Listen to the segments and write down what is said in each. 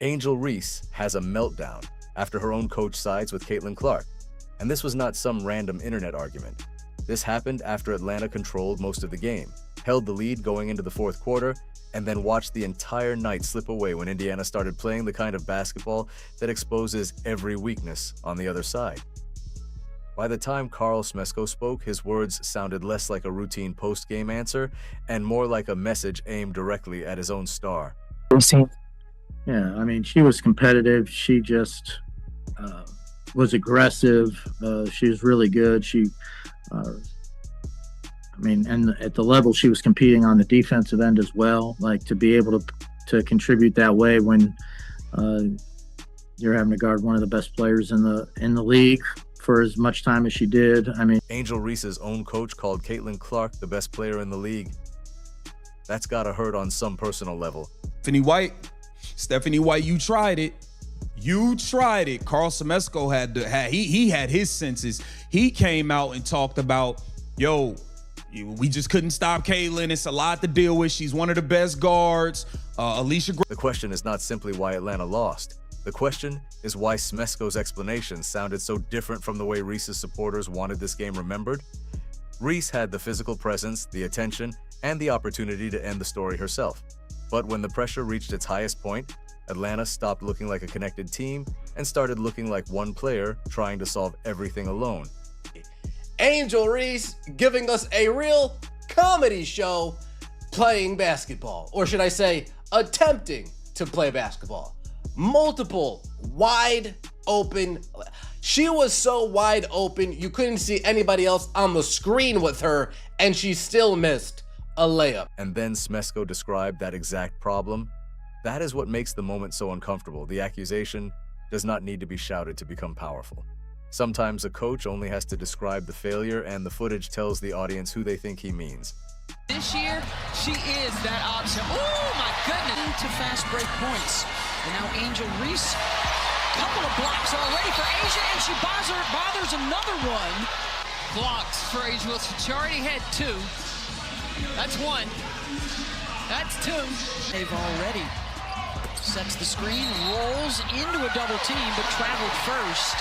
Angel Reese has a meltdown after her own coach sides with Caitlin Clark. And this was not some random internet argument. This happened after Atlanta controlled most of the game, held the lead going into the fourth quarter, and then watched the entire night slip away when Indiana started playing the kind of basketball that exposes every weakness on the other side. By the time Carl Smesko spoke, his words sounded less like a routine post-game answer and more like a message aimed directly at his own star. Yeah, I mean, she was competitive. She just was aggressive. She was really good. And at the level she was competing on the defensive end as well, like to be able to contribute that way when you're having to guard one of the best players in the league for as much time as she did. I mean, Angel Reese's own coach called Caitlin Clark the best player in the league. That's gotta hurt on some personal level. Stephanie White, you tried it. You tried it. Carl Smesko he had his senses. He came out and talked about, yo, we just couldn't stop Caitlin. It's a lot to deal with. She's one of the best guards. The question is not simply why Atlanta lost. The question is why Smesko's explanation sounded so different from the way Reese's supporters wanted this game remembered. Reese had the physical presence, the attention, and the opportunity to end the story herself. But when the pressure reached its highest point, Atlanta stopped looking like a connected team and started looking like one player trying to solve everything alone. Angel Reese giving us a real comedy show playing basketball, or should I say attempting to play basketball. Multiple wide open. She was so wide open you couldn't see anybody else on the screen with her, and she still missed a layup. And then Smesko described that exact problem. That is what makes the moment so uncomfortable. The accusation does not need to be shouted to become powerful. Sometimes a coach only has to describe the failure, and the footage tells the audience who they think he means. This year, she is that option. Oh my goodness! To fast break points. And now Angel Reese, couple of blocks already for Asia, and she bothers another one. Blocks for Asia Wilson. She already had two. That's one. That's two. They've already sets the screen, rolls into a double team, but traveled first.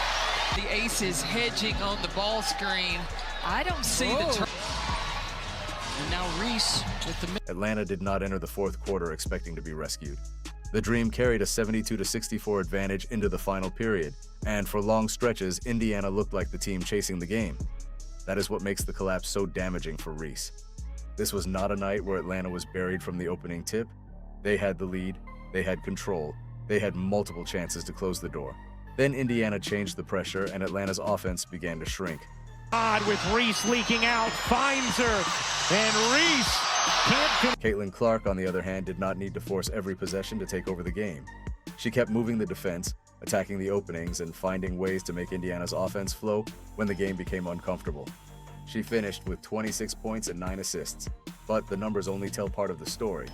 The Aces hedging on the ball screen. I don't see the turn. And now Reese with the... Atlanta did not enter the fourth quarter expecting to be rescued. The Dream carried a 72-64 advantage into the final period, and for long stretches, Indiana looked like the team chasing the game. That is what makes the collapse so damaging for Reese. This was not a night where Atlanta was buried from the opening tip. They had the lead, they had control, they had multiple chances to close the door. Then Indiana changed the pressure, and Atlanta's offense began to shrink. With Reese leaking out, finds her, and Reese can't... Caitlin Clark, on the other hand, did not need to force every possession to take over the game. She kept moving the defense, attacking the openings, and finding ways to make Indiana's offense flow when the game became uncomfortable. She finished with 26 points and 9 assists, but the numbers only tell part of the story.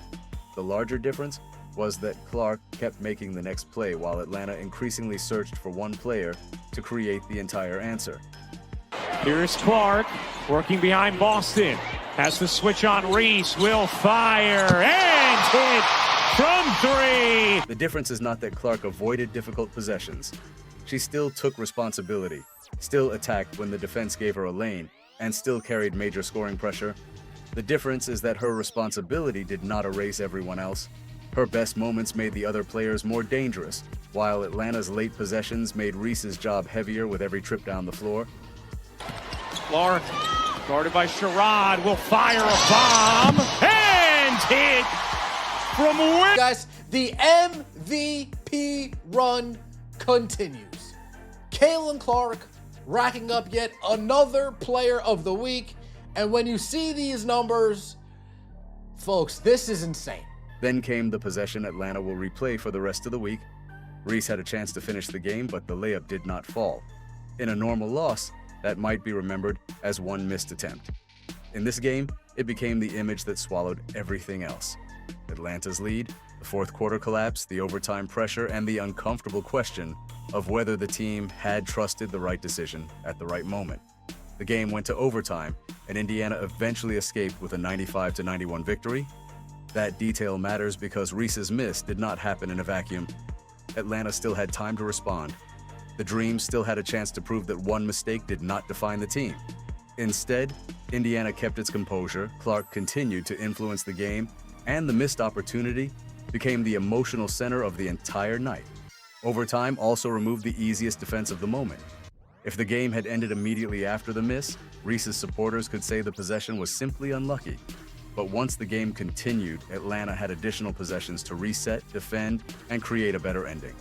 The larger difference was that Clark kept making the next play while Atlanta increasingly searched for one player to create the entire answer. Here's Clark working behind Boston. Has the switch on Reese, will fire, and hit from three. The difference is not that Clark avoided difficult possessions. She still took responsibility, still attacked when the defense gave her a lane, and still carried major scoring pressure. The difference is that her responsibility did not erase everyone else. Her best moments made the other players more dangerous, while Atlanta's late possessions made Reese's job heavier with every trip down the floor. Clark, guarded by Sherrod, will fire a bomb, and hit from where? Guys, the MVP run continues. Caitlin Clark racking up yet another player of the week. And when you see these numbers, folks, this is insane. Then came the possession Atlanta will replay for the rest of the week. Reese had a chance to finish the game, but the layup did not fall. In a normal loss, that might be remembered as one missed attempt. In this game, it became the image that swallowed everything else. Atlanta's lead, the fourth quarter collapse, the overtime pressure, and the uncomfortable question of whether the team had trusted the right decision at the right moment. The game went to overtime, and Indiana eventually escaped with a 95-91 victory. That detail matters because Reese's miss did not happen in a vacuum. Atlanta still had time to respond. The Dream still had a chance to prove that one mistake did not define the team. Instead, Indiana kept its composure, Clark continued to influence the game, and the missed opportunity became the emotional center of the entire night. Overtime also removed the easiest defense of the moment. If the game had ended immediately after the miss, Reese's supporters could say the possession was simply unlucky. But once the game continued, Atlanta had additional possessions to reset, defend, and create a better ending.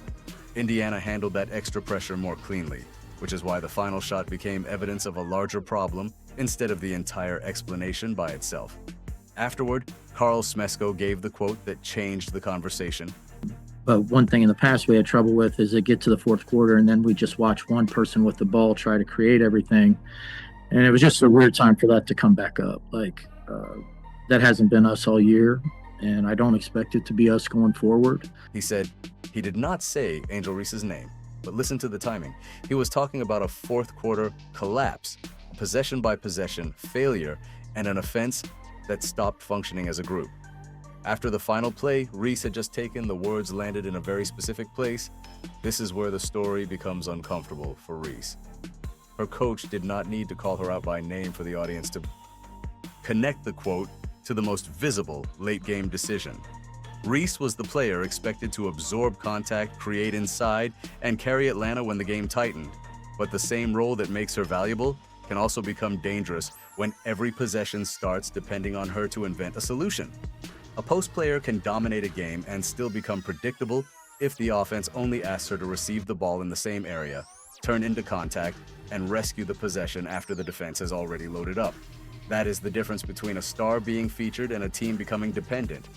Indiana handled that extra pressure more cleanly, which is why the final shot became evidence of a larger problem instead of the entire explanation by itself. Afterward, Carl Smesko gave the quote that changed the conversation. But one thing in the past we had trouble with is it get to the fourth quarter and then we just watch one person with the ball try to create everything. And it was just a weird time for that to come back up. That hasn't been us all year, and I don't expect it to be us going forward. He said he did not say Angel Reese's name, but listen to the timing. He was talking about a fourth quarter collapse, a possession-by-possession failure, and an offense that stopped functioning as a group. After the final play, Reese had just taken the words landed in a very specific place. This is where the story becomes uncomfortable for Reese. Her coach did not need to call her out by name for the audience to connect the quote to the most visible late-game decision. Reese was the player expected to absorb contact, create inside, and carry Atlanta when the game tightened. But the same role that makes her valuable can also become dangerous when every possession starts depending on her to invent a solution. A post player can dominate a game and still become predictable if the offense only asks her to receive the ball in the same area, turn into contact, and rescue the possession after the defense has already loaded up. That is the difference between a star being featured and a team becoming dependent.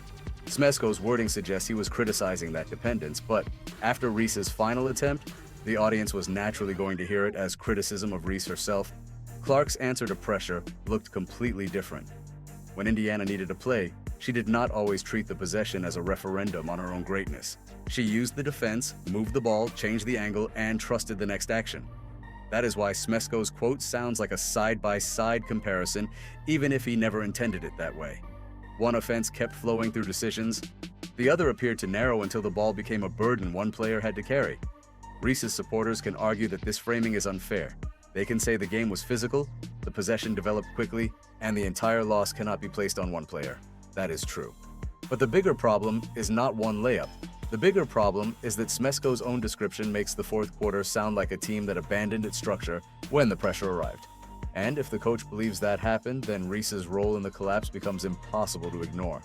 Smesko's wording suggests he was criticizing that dependence, but after Reese's final attempt, the audience was naturally going to hear it as criticism of Reese herself. Clark's answer to pressure looked completely different. When Indiana needed a play, she did not always treat the possession as a referendum on her own greatness. She used the defense, moved the ball, changed the angle, and trusted the next action. That is why Smesko's quote sounds like a side-by-side comparison, even if he never intended it that way. One offense kept flowing through decisions. The other appeared to narrow until the ball became a burden one player had to carry. Reese's supporters can argue that this framing is unfair. They can say the game was physical, the possession developed quickly, and the entire loss cannot be placed on one player. That is true. But the bigger problem is not one layup. The bigger problem is that Smesko's own description makes the fourth quarter sound like a team that abandoned its structure when the pressure arrived. And if the coach believes that happened, then Reese's role in the collapse becomes impossible to ignore.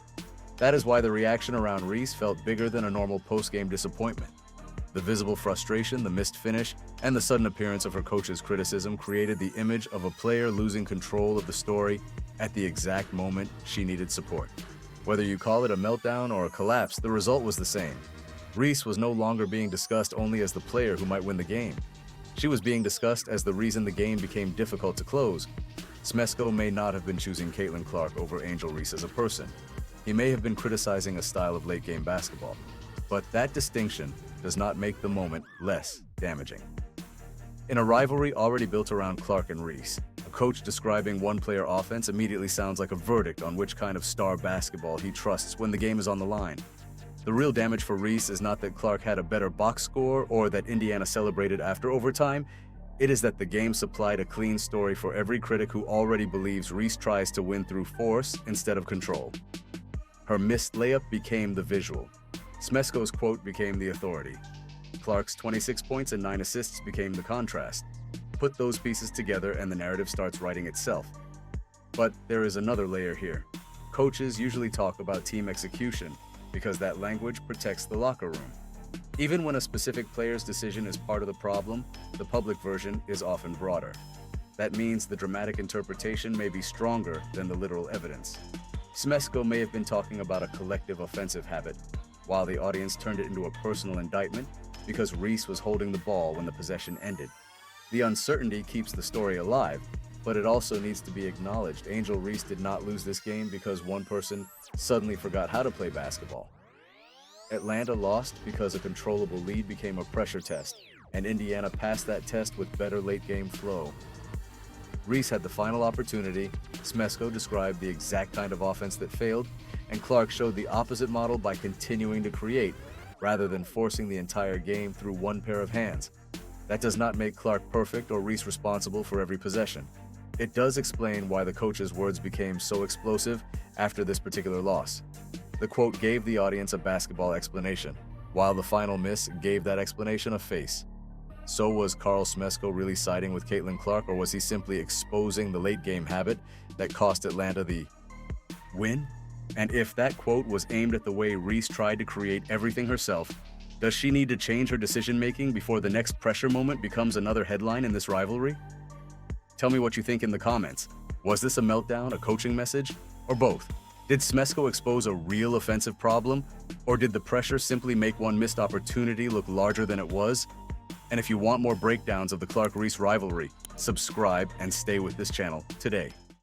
That is why the reaction around Reese felt bigger than a normal post-game disappointment. The visible frustration, the missed finish, and the sudden appearance of her coach's criticism created the image of a player losing control of the story at the exact moment she needed support. Whether you call it a meltdown or a collapse, the result was the same. Reese was no longer being discussed only as the player who might win the game. She was being discussed as the reason the game became difficult to close. Smesko may not have been choosing Caitlin Clark over Angel Reese as a person. He may have been criticizing a style of late-game basketball. But that distinction does not make the moment less damaging. In a rivalry already built around Clark and Reese, a coach describing one-player offense immediately sounds like a verdict on which kind of star basketball he trusts when the game is on the line. The real damage for Reese is not that Clark had a better box score or that Indiana celebrated after overtime. It is that the game supplied a clean story for every critic who already believes Reese tries to win through force instead of control. Her missed layup became the visual. Smesko's quote became the authority. Clark's 26 points and 9 assists became the contrast. Put those pieces together and the narrative starts writing itself. But there is another layer here. Coaches usually talk about team execution because that language protects the locker room. Even when a specific player's decision is part of the problem, the public version is often broader. That means the dramatic interpretation may be stronger than the literal evidence. Smesko may have been talking about a collective offensive habit, while the audience turned it into a personal indictment because Reese was holding the ball when the possession ended. The uncertainty keeps the story alive, but it also needs to be acknowledged Angel Reese did not lose this game because one person suddenly forgot how to play basketball. Atlanta lost because a controllable lead became a pressure test, and Indiana passed that test with better late-game flow. Reese had the final opportunity, Smesko described the exact kind of offense that failed, and Clark showed the opposite model by continuing to create, rather than forcing the entire game through one pair of hands. That does not make Clark perfect or Reese responsible for every possession. It does explain why the coach's words became so explosive after this particular loss. The quote gave the audience a basketball explanation, while the final miss gave that explanation a face. So was Carl Smesko really siding with Caitlin Clark, or was he simply exposing the late game habit that cost Atlanta the win? And if that quote was aimed at the way Reese tried to create everything herself, does she need to change her decision-making before the next pressure moment becomes another headline in this rivalry? Tell me what you think in the comments. Was this a meltdown, a coaching message, or both? Did Smesko expose a real offensive problem, or did the pressure simply make one missed opportunity look larger than it was? And if you want more breakdowns of the Clark-Reese rivalry, subscribe and stay with this channel today.